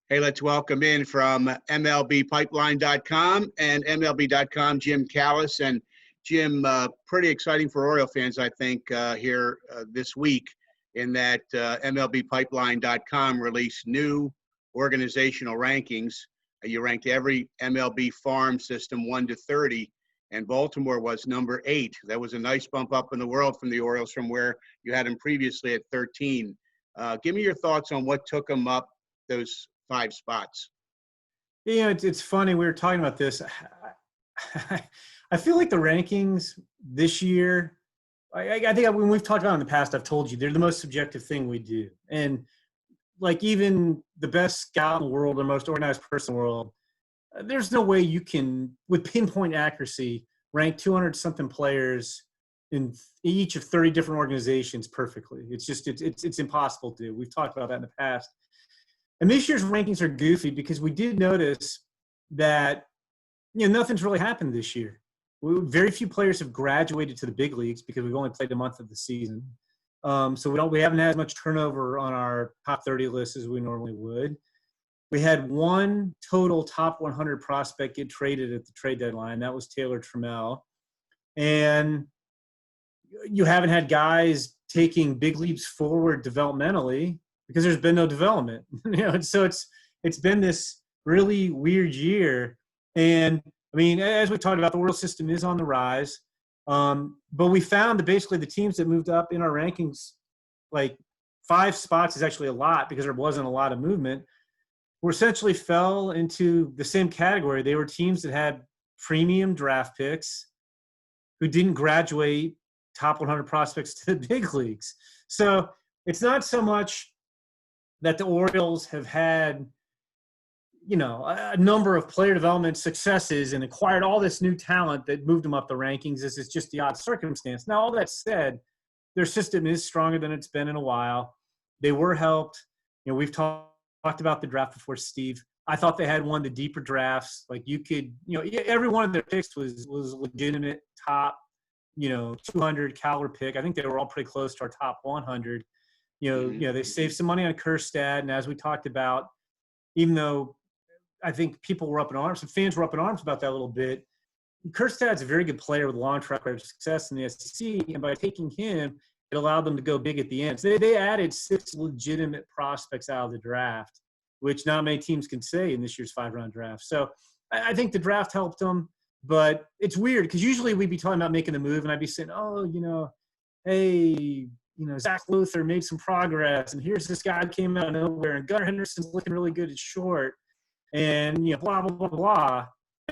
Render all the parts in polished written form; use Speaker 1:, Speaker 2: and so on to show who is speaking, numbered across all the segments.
Speaker 1: Hey, let's welcome in from MLBpipeline.com and MLB.com, Jim Callis. And Jim, pretty exciting for Oriole fans, I think, here this week in that MLBpipeline.com released new organizational rankings. You ranked every MLB farm system 1 to 30, and Baltimore was number 8. That was a nice bump up in the world from the Orioles from where you had them previously at 13. Give me your thoughts on what took them up those 5 spots.
Speaker 2: It's funny. We were talking about this. I feel like the rankings this year, I think when we've talked about it in the past, I've told you they're the most subjective thing we do. And like even the best scout in the world, the most organized person in the world, there's no way you can, with pinpoint accuracy, rank 200-something players in each of 30 different organizations perfectly. It's just, it's impossible to do. We've talked about that in the past. And this year's rankings are goofy because we did notice that, nothing's really happened this year. Very few players have graduated to the big leagues because we've only played a month of the season. So we haven't had as much turnover on our top 30 list as we normally would. We had one total top 100 prospect get traded at the trade deadline. That was Taylor Trammell. And you haven't had guys taking big leaps forward developmentally because there's been no development. So it's been this really weird year. And I mean, as we talked about, the world system is on the rise. But we found that basically the teams that moved up in our rankings, like 5 spots is actually a lot because there wasn't a lot of movement, were essentially fell into the same category. They were teams that had premium draft picks who didn't graduate top 100 prospects to the big leagues. So it's not so much that the Orioles have had, a number of player development successes and acquired all this new talent that moved them up the rankings. This is just the odd circumstance. Now, all that said, their system is stronger than it's been in a while. They were helped. We've talked about the draft before, Steve. I thought they had one of the deeper drafts. Like you could, every one of their picks was legitimate top, 200 caliber pick. I think they were all pretty close to our top 100. They saved some money on Kjerstad, and as we talked about, even though I think people were up in arms, some fans were up in arms about that a little bit, Kjerstad's a very good player with a long track record of success in the SEC, and by taking him, it allowed them to go big at the end. So they added 6 legitimate prospects out of the draft, which not many teams can say in this year's 5-round draft. So I think the draft helped them, but it's weird because usually we'd be talking about making the move, and I'd be saying, hey, Zach Luther made some progress, and here's this guy came out of nowhere, and Gunnar Henderson's looking really good at short, and blah, blah, blah, blah.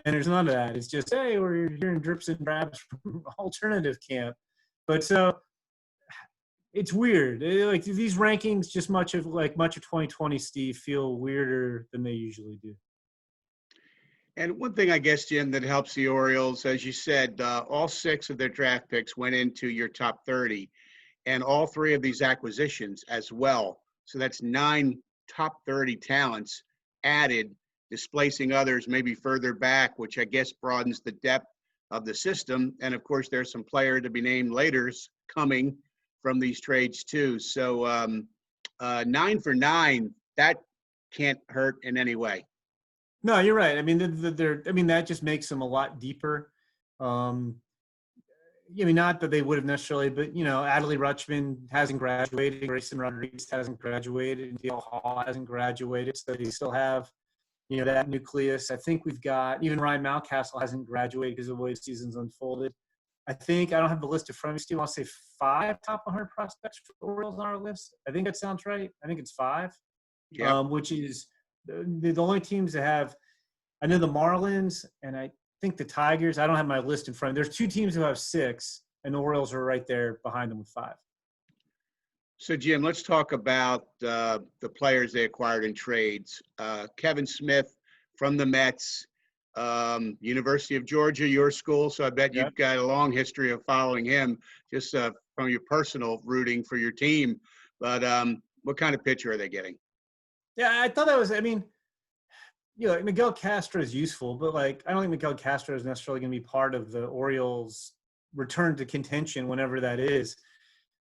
Speaker 2: And there's none of that. It's just, hey, we're hearing drips and drabs from alternative camp. But so it's weird. Like these rankings, just much of 2020, Steve, feel weirder than they usually do.
Speaker 1: And one thing, I guess, Jim, that helps the Orioles, as you said, all 6 of their draft picks went into your top 30. And all 3 of these acquisitions as well. So that's 9 top 30 talents added, displacing others maybe further back, which I guess broadens the depth of the system. And of course, there's some player to be named later's coming from these trades too. So 9 for 9, that can't hurt in any way.
Speaker 2: No, you're right. I mean, that just makes them a lot deeper. Not that they would have necessarily, but, Adley Rutschman hasn't graduated. Grayson Rodriguez hasn't graduated. And D.L. Hall hasn't graduated. So they still have, that nucleus. I think we've got, even Ryan Mountcastle hasn't graduated because of the way the season's unfolded. I don't have the list in front of me. Steve, I'll say 5 top 100 prospects for the Orioles on our list. I think that sounds right. I think it's 5, which is the only teams that have, I know the Marlins and I think the Tigers, I don't have my list in front of me. There's 2 teams who have 6, and the Orioles are right there behind them with 5.
Speaker 1: So, Jim, let's talk about the players they acquired in trades. Kevin Smith from the Mets, University of Georgia, your school, so I bet you've got a long history of following him just from your personal rooting for your team. But what kind of pitcher are they getting?
Speaker 2: Yeah, I thought that was, Miguel Castro is useful, but I don't think Miguel Castro is necessarily going to be part of the Orioles' return to contention whenever that is.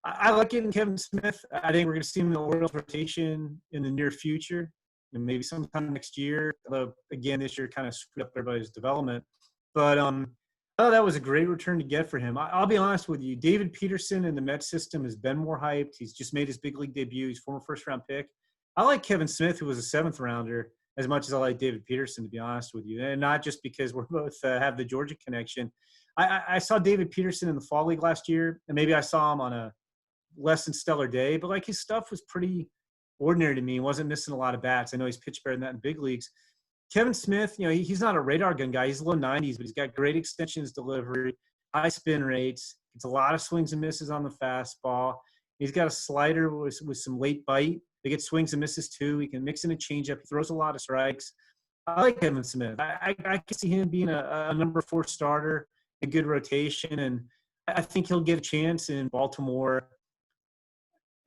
Speaker 2: I like getting Kevin Smith. I think we're going to see him in the Orioles rotation in the near future. maybe sometime next year. Although again, this year kind of screwed up everybody's development. But oh, that was a great return to get for him. I'll be honest with you, David Peterson in the Mets system has been more hyped. He's just made his big league debut. He's former first-round pick. I like Kevin Smith, who was a seventh rounder, as much as I like David Peterson, to be honest with you, and not just because we're both have the Georgia connection. I saw David Peterson in the fall league last year, and maybe I saw him on a less than stellar day, but like his stuff was pretty ordinary to me. He wasn't missing a lot of bats. I know he's pitched better than that in big leagues. Kevin Smith, he's not a radar gun guy. He's low 90s, but he's got great extensions delivery, high spin rates. Gets a lot of swings and misses on the fastball. He's got a slider with some late bite. They get swings and misses too. He can mix in a changeup. He throws a lot of strikes. I like Kevin Smith. I can see him being a number 4 starter, a good rotation, and I think he'll get a chance in Baltimore.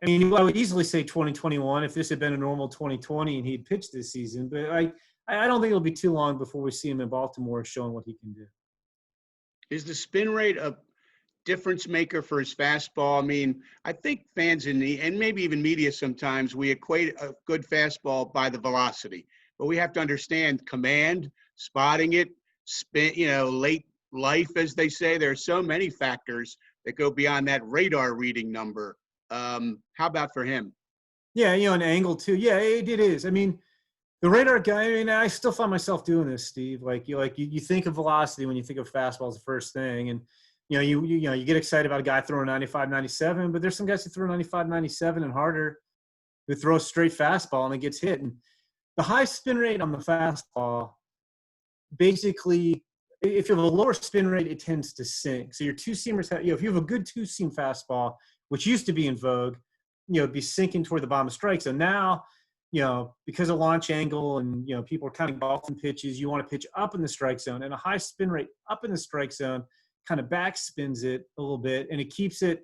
Speaker 2: I mean, I would easily say 2021 if this had been a normal 2020 and he'd pitched this season, but I don't think it'll be too long before we see him in Baltimore showing what he can do.
Speaker 1: Is the spin rate a difference maker for his fastball? I mean, I think fans and maybe even media sometimes, we equate a good fastball by the velocity, but we have to understand command, spotting it, spin, late life, as they say. There are so many factors that go beyond that radar reading number. How about for him?
Speaker 2: Yeah, an angle too. Yeah, it is. I mean, the radar guy, I mean, I still find myself doing this, Steve. You think of velocity when you think of fastballs the first thing. And, you get excited about a guy throwing 95, 97, but there's some guys who throw 95, 97 and harder who throw a straight fastball and it gets hit. And the high spin rate on the fastball, basically, if you have a lower spin rate, it tends to sink. So your two-seamers have, if you have a good two-seam fastball, which used to be in vogue, it'd be sinking toward the bottom of strike. So now, because of launch angle and, people are kind of golfing pitches, you want to pitch up in the strike zone, and a high spin rate up in the strike zone kind of back spins it a little bit, and it keeps it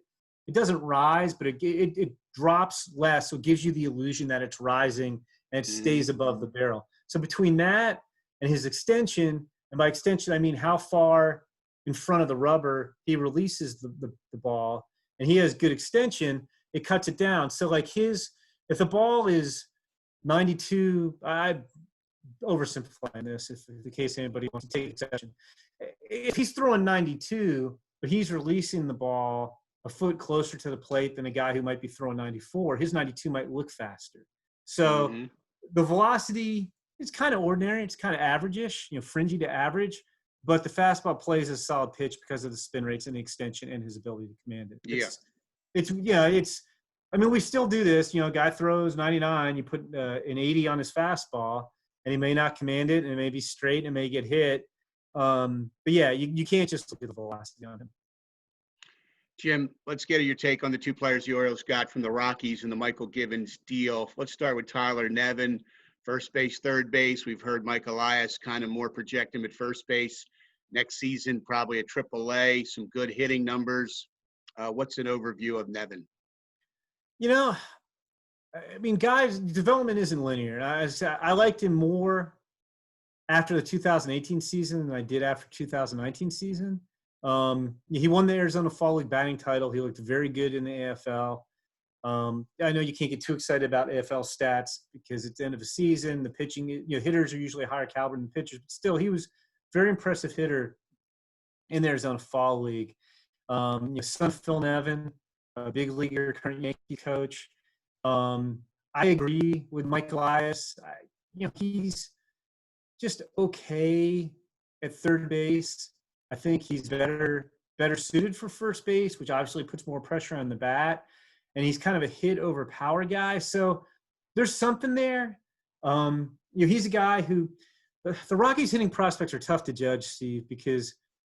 Speaker 2: doesn't rise, but it drops less. So it gives you the illusion that it's rising and it stays above the barrel. So between that and his extension, and by extension, I mean how far in front of the rubber he releases the ball, and he has good extension, it cuts it down. So if the ball is 92, I'm oversimplifying this if the case anybody wants to take exception. If he's throwing 92, but he's releasing the ball a foot closer to the plate than a guy who might be throwing 94, his 92 might look faster. So the velocity is kind of ordinary. It's kind of average-ish, fringy to average, but the fastball plays a solid pitch because of the spin rates and the extension and his ability to command it. I mean, we still do this. Guy throws 99, you put an 80 on his fastball, and he may not command it, and it may be straight, and it may get hit. But yeah, you can't just look at the velocity on him.
Speaker 1: Jim, let's get your take on the 2 players the Orioles got from the Rockies and the Michael Givens deal. Let's start with Tyler Nevin, first base, third base. We've heard Mike Elias kind of more project him at first base next season, probably a AAA, some good hitting numbers. What's an overview of Nevin?
Speaker 2: I mean, guys, development isn't linear. I liked him more after the 2018 season than I did after 2019 season. He won the Arizona Fall League batting title. He looked very good in the AFL. I know you can't get too excited about AFL stats because it's the end of the season. The pitching, hitters are usually higher caliber than pitchers, but still, he was a very impressive hitter in the Arizona Fall League. Son of Phil Nevin, a big leaguer, current Yankee coach. I agree with Mike Elias. He's just okay at third base. I think he's better suited for first base, which obviously puts more pressure on the bat. And he's kind of a hit over power guy. So there's something there. He's a guy who the Rockies hitting prospects are tough to judge, Steve, because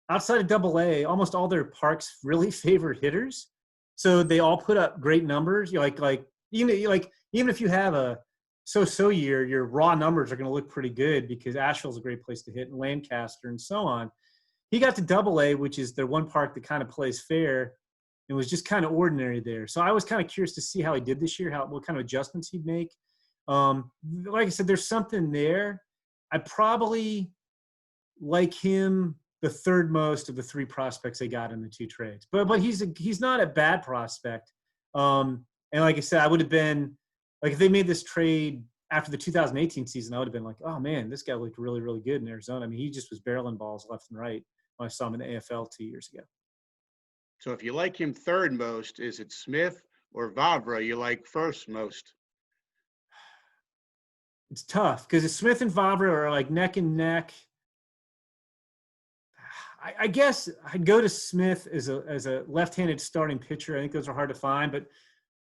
Speaker 2: outside of AA, almost all their parks really favor hitters. So they all put up great numbers. Even if you have a so-so year, your raw numbers are going to look pretty good because Asheville's a great place to hit, and Lancaster and so on. He got to AA, which is the one park that kind of plays fair, and was just kind of ordinary there. So I was kind of curious to see how he did this year, what kind of adjustments he'd make. Like I said, there's something there. I probably like him the third most of the 3 prospects they got in the 2 trades. But he's not a bad prospect. And like I said, I would have been – if they made this trade after the 2018 season, I would have been like, oh man, this guy looked really, really good in Arizona. I mean, he just was barreling balls left and right when I saw him in the AFL 2 years ago.
Speaker 1: So if you like him third most, is it Smith or Vavra you like first most?
Speaker 2: It's tough because Smith and Vavra are like neck and neck. I guess I'd go to Smith as a left-handed starting pitcher. I think those are hard to find, but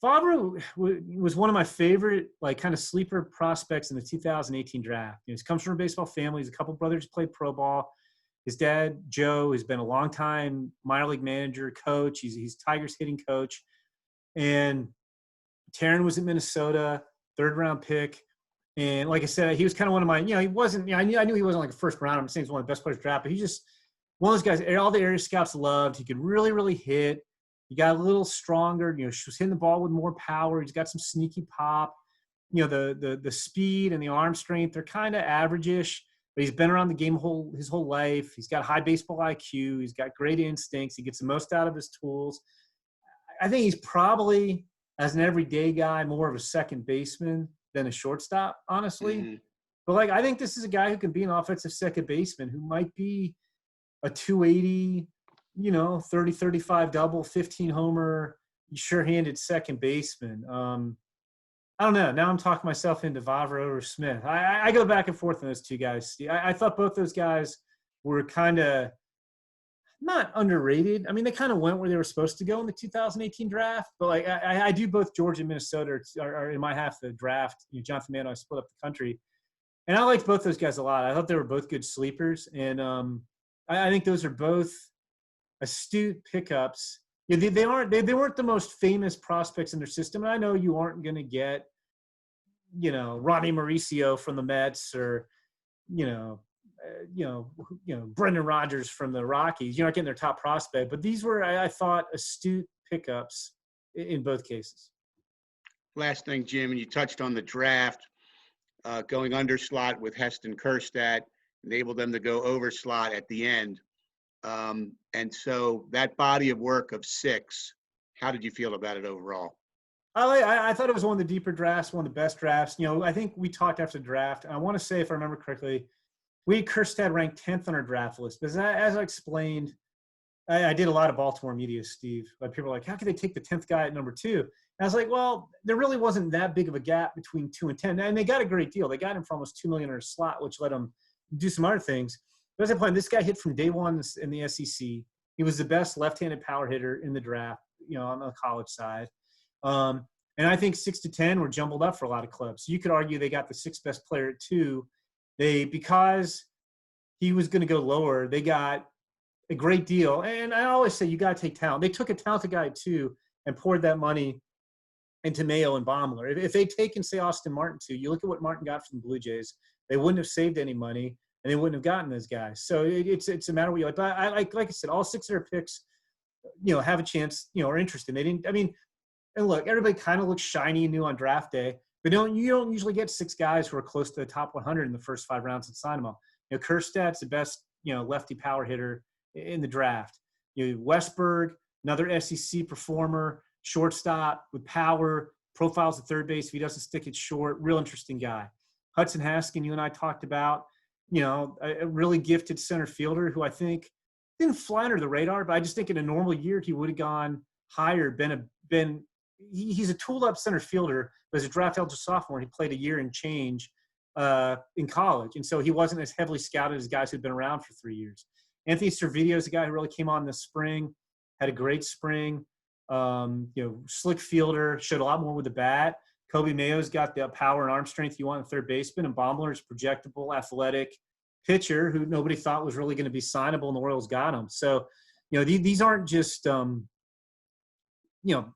Speaker 2: Vavra was one of my favorite, like, kind of sleeper prospects in the 2018 draft. He comes from a baseball family. He's a couple brothers played pro ball. His dad, Joe, has been a long-time minor league manager, coach. He's Tigers hitting coach. And Taryn was at Minnesota, third-round pick. And like I said, he was kind of one of my, he wasn't, I knew he wasn't like a first round. I'm saying he's one of the best players drafted, but he's just one of those guys all the area scouts loved. He could really, really hit. He got a little stronger. He was hitting the ball with more power. He's got some sneaky pop. The speed and the arm strength, they're kind of average-ish, but he's been around the game his whole life. He's got high baseball IQ. He's got great instincts. He gets the most out of his tools. I think he's probably, as an everyday guy, more of a second baseman than a shortstop, honestly. Mm-hmm. But, like, I think this is a guy who can be an offensive second baseman who might be a 280, 30-35 double, 15 homer, sure-handed second baseman. I don't know. Now I'm talking myself into Vavra or Smith. I go back and forth on those two guys. I thought both those guys were kind of not underrated. I mean, they kind of went where they were supposed to go in the 2018 draft. But, like, I do both Georgia and Minnesota are in my half of the draft. Jonathan Mano, I split up the country. And I liked both those guys a lot. I thought they were both good sleepers. And I think those are both astute pickups. They weren't the most famous prospects in their system. And I know you aren't going to get, Ronnie Mauricio from the Mets or, Brendan Rodgers from the Rockies. You're not getting their top prospect. But these were, I thought, astute pickups in both cases.
Speaker 1: Last thing, Jim, and you touched on the draft, going under slot with Heston Kjerstad enabled them to go over slot at the end. And so that body of work of 6, how did you feel about it overall?
Speaker 2: I thought it was one of the deeper drafts, one of the best drafts. I think we talked after the draft. I want to say, if I remember correctly, we had Kjerstad ranked 10th on our draft list. But as I explained, I did a lot of Baltimore media, Steve. But people were like, how could they take the 10th guy at number 2? And I was like, well, there really wasn't that big of a gap between 2 and 10. And they got a great deal. They got him for almost $2 million in a slot, which let them do some other things. But as I point, this guy hit from day one in the SEC. He was the best left-handed power hitter in the draft, on the college side. And I think 6 to 10 were jumbled up for a lot of clubs. So you could argue they got the 6th best player at 2. Because he was going to go lower, they got a great deal. And I always say you got to take talent. They took a talented guy at 2 and poured that money into Mayo and Baumler. If they'd taken, say, Austin Martin 2, you look at what Martin got from the Blue Jays, they wouldn't have saved any money. And they wouldn't have gotten those guys. So it's a matter of what you like. But like I said, all 6 of their picks, have a chance, are interested. They didn't. I mean, and look, everybody kind of looks shiny and new on draft day, but you don't usually get 6 guys who are close to the top 100 in the first 5 rounds and sign them up. Kjerstad's the best, lefty power hitter in the draft. Westberg, another SEC performer, shortstop with power, profiles at third base if he doesn't stick it short. Real interesting guy. Hudson Haskin, you and I talked about. A really gifted center fielder who I think didn't fly under the radar, but I just think in a normal year he would have gone higher. He's a tooled-up center fielder, but as a draft-eligible sophomore, he played a year and change in college, and so he wasn't as heavily scouted as guys who'd been around for 3 years. Anthony Servideo is a guy who really came on this spring, had a great spring. Slick fielder, showed a lot more with the bat. Kobe Mayo's got the power and arm strength you want in third baseman, and Baumler is projectable, athletic pitcher who nobody thought was really going to be signable, and the Royals got him. So, these aren't just,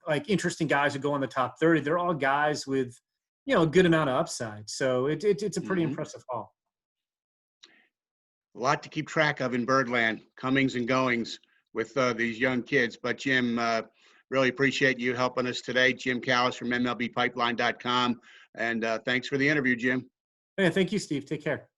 Speaker 2: like interesting guys who go in the top 30. They're all guys with, a good amount of upside. So it's a pretty impressive haul.
Speaker 1: A lot to keep track of in Birdland, comings and goings with these young kids. But Jim, really appreciate you helping us today. Jim Callis from MLBpipeline.com. And thanks for the interview, Jim.
Speaker 2: Hey, thank you, Steve. Take care.